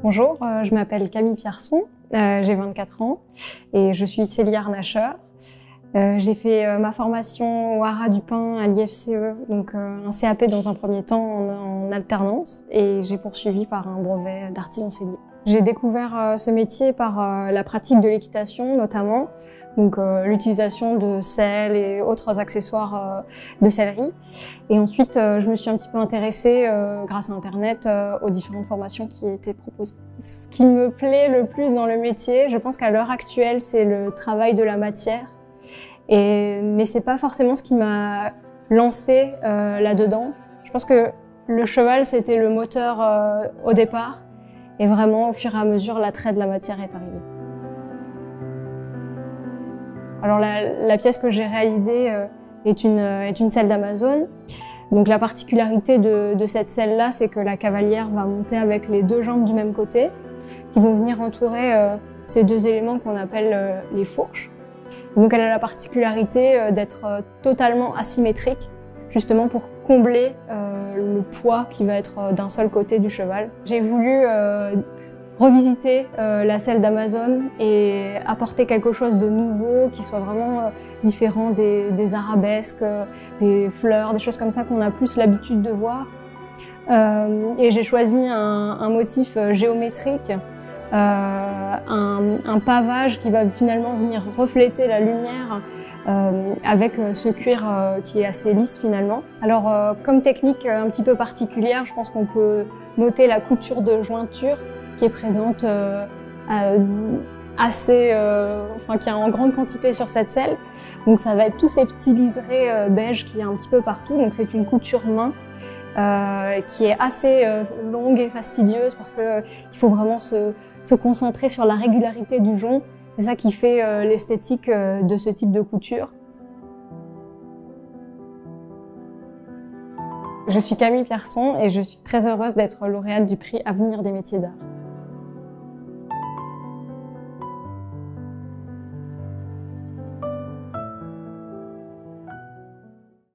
Bonjour, je m'appelle Camille Pierson, j'ai 24 ans et je suis sellier harnacheur. J'ai fait ma formation au Haras du Pin à l'IFCE, donc un CAP dans un premier temps en alternance, et j'ai poursuivi par un brevet d'artisan sellier. J'ai découvert ce métier par la pratique de l'équitation notamment, donc l'utilisation de selles et autres accessoires de sellerie. Et ensuite, je me suis un petit peu intéressée grâce à Internet aux différentes formations qui étaient proposées. Ce qui me plaît le plus dans le métier, je pense qu'à l'heure actuelle, c'est le travail de la matière. Mais c'est pas forcément ce qui m'a lancée là-dedans. Je pense que le cheval, c'était le moteur au départ. Et vraiment, au fur et à mesure, l'attrait de la matière est arrivé. Alors la pièce que j'ai réalisée est une selle d'Amazone. Donc la particularité de cette selle-là, c'est que la cavalière va monter avec les deux jambes du même côté, qui vont venir entourer ces deux éléments qu'on appelle les fourches. Donc elle a la particularité d'être totalement asymétrique, justement pour combler le poids qui va être d'un seul côté du cheval. J'ai voulu revisiter la selle d'Amazone et apporter quelque chose de nouveau qui soit vraiment différent des arabesques, des fleurs, des choses comme ça qu'on a plus l'habitude de voir. Et j'ai choisi un motif géométrique, un pavage qui va finalement venir refléter la lumière avec ce cuir qui est assez lisse finalement. Alors comme technique un petit peu particulière, je pense qu'on peut noter la couture de jointure qui est présente qui est en grande quantité sur cette selle. Donc ça va être tous ces petits liserés beige qui est un petit peu partout. Donc c'est une couture main qui est assez longue et fastidieuse parce que il faut vraiment se concentrer sur la régularité du jonc. C'est ça qui fait l'esthétique de ce type de couture. Je suis Camille Pierson et je suis très heureuse d'être lauréate du prix Avenir des métiers d'art.